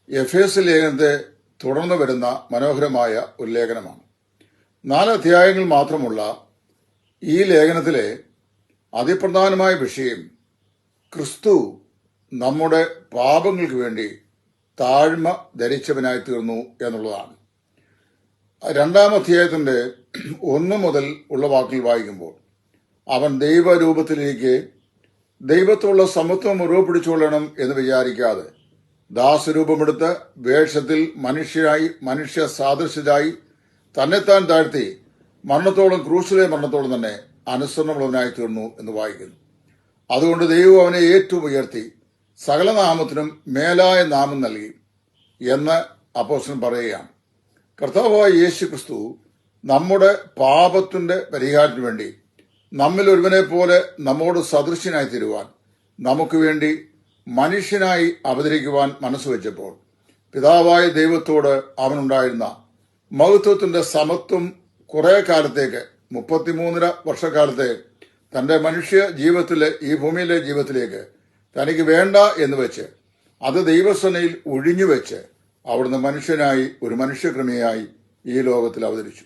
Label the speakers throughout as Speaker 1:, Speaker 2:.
Speaker 1: എഫേസ് ലേഖനത്തെ തുടർന്ന് വരുന്ന മനോഹരമായ ഒരു ലേഖനമാണ്. 4 അധ്യായങ്ങൾ മാത്രമുള്ള ഈ ലേഖനത്തിലെ അതിപ്രധാനമായ വിഷയം ക്രിസ്തു നമ്മുടെ പാപങ്ങൾക്ക് വേണ്ടി താഴ്മ ധരിച്ചവനായി തീർന്നു എന്നുള്ളതാണ്. 2-ാം അധ്യായത്തിന്റെ 1 മുതൽ ഉള്ള വാക്കിൽ വായിക്കുമ്പോൾ അവൻ ദൈവരൂപത്തിലേക്ക് ദൈവത്തോടുള്ള സമത്വം മുറുകെ പിടിച്ചുകൊള്ളണം എന്ന് വിചാരിക്കാതെ ദാസരൂപമെടുത്ത് വേഷത്തിൽ മനുഷ്യ സാദൃശ്യരായി തന്നെത്താൻ താഴ്ത്തി മരണത്തോളം ക്രൂശിലെ മരണത്തോളം തന്നെ അനുസരണമുള്ളവനായി തീർന്നു എന്ന് വായിക്കുന്നു. അതുകൊണ്ട് ദൈവം അവനെ ഏറ്റവും ഉയർത്തി സകല നാമത്തിനും മേലായ നാമം നൽകി എന്ന് അപ്പോസ്തലൻ പറയുകയാണ്. കർത്താവായ യേശു ക്രിസ്തു നമ്മുടെ പാപത്തിന്റെ പരിഹാരത്തിന് വേണ്ടി നമ്മിൽ ഒരുവനെ പോലെ നമ്മോട് സദൃശ്യനായി തീരുവാൻ നമുക്ക് വേണ്ടി മനുഷ്യനായി അവതരിക്കുവാൻ മനസ്സുവെച്ചപ്പോൾ പിതാവായ ദൈവത്തോട് അവനുണ്ടായിരുന്ന മഹത്വത്തിന്റെ സമത്വം കുറെ കാലത്തേക്ക് 33 വർഷക്കാലത്തെ തന്റെ മനുഷ്യ ജീവിതത്തിലെ ഈ ഭൂമിയിലെ ജീവിതത്തിലേക്ക് തനിക്ക് വേണ്ട എന്ന് വെച്ച് അത് ദൈവസേനയിൽ ഒഴിഞ്ഞുവെച്ച് അവിടുന്ന് മനുഷ്യനായി ഒരു മനുഷ്യക്രമിയായി ഈ ലോകത്തിൽ അവതരിച്ചു.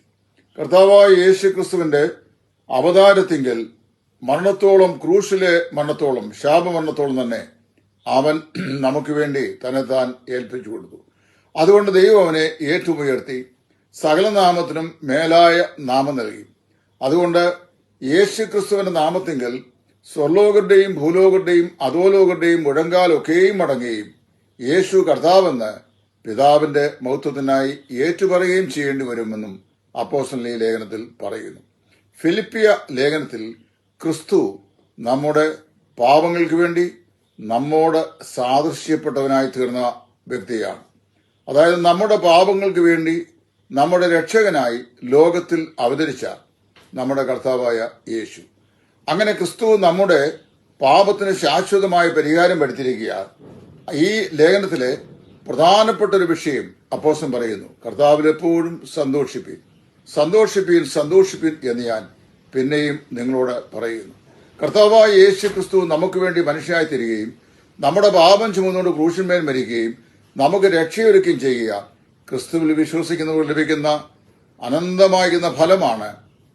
Speaker 1: കർത്താവായ യേശു ക്രിസ്തുവിന്റെ അവതാരത്തിങ്കൽ മരണത്തോളം ക്രൂശിലെ മരണത്തോളം ശാപമരണത്തോളം തന്നെ അവൻ നമുക്ക് വേണ്ടി തന്നെത്താൻ ഏൽപ്പിച്ചു കൊടുത്തു. അതുകൊണ്ട് ദൈവം അവനെ ഏറ്റവും ഉയർത്തി സകല നാമത്തിനും മേലായ നാമം നൽകി. അതുകൊണ്ട് യേശു ക്രിസ്തുവിന്റെ നാമത്തിങ്കൽ സ്വർലോകരുടെയും ഭൂലോകരുടെയും അധോലോകരുടെയും മുഴങ്കാലൊക്കെയും മടങ്ങുകയും യേശു കർത്താവെന്ന് പിതാവിന്റെ മഹത്വത്തിനായി ഏറ്റുപറയുകയും ചെയ്യേണ്ടി വരുമെന്നും അപ്പോസ്തലൻ ഈ ലേഖനത്തിൽ പറയുന്നു. ഫിലിപ്പിയ ലേഖനത്തിൽ ക്രിസ്തു നമ്മുടെ പാപങ്ങൾക്ക് വേണ്ടി നമ്മോട് സാദൃശ്യപ്പെട്ടവനായി തീർന്ന വ്യക്തിയാണ്. അതായത് നമ്മുടെ പാപങ്ങൾക്ക് വേണ്ടി നമ്മുടെ രക്ഷകനായി ലോകത്തിൽ അവതരിച്ച നമ്മുടെ കർത്താവായ യേശു. അങ്ങനെ ക്രിസ്തു നമ്മുടെ പാപത്തിന് ശാശ്വതമായ പരിഹാരം വരുത്തിയിരിക്കുകയാണ്. ഈ ലേഖനത്തിലെ പ്രധാനപ്പെട്ട ഒരു വിഷയം അപ്പോസ്തലൻ പറയുന്നു, കർത്താവിൽ എപ്പോഴും സന്തോഷിപ്പീൻ, സന്തോഷിപ്പീൻ, സന്തോഷിപ്പീൻ എന്ന് ഞാൻ പിന്നെയും നിങ്ങളോട് പറയുന്നു. കർത്താവായ യേശു ക്രിസ്തു നമുക്ക് വേണ്ടി മനുഷ്യനായി തീരുകയും നമ്മുടെ പാപം ചുമന്നുകൊണ്ട് ക്രൂശിന്മേൽ മരിക്കുകയും നമുക്ക് രക്ഷയൊരുക്കുകയും ചെയ്യുക ക്രിസ്തുവിൽ വിശ്വസിക്കുന്നവർ ലഭിക്കുന്ന അനന്തമായിരുന്ന ഫലമാണ്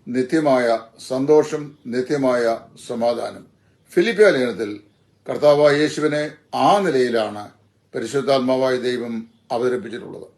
Speaker 1: നിത്യമായ സന്തോഷം, നിത്യമായ സമാധാനം. ഫിലിപ്പിയ ലേഖനത്തിൽ കർത്താവായ യേശുവിനെ ആ നിലയിലാണ് പരിശുദ്ധാത്മാവായ ദൈവം അവതരിപ്പിച്ചിട്ടുള്ളത്.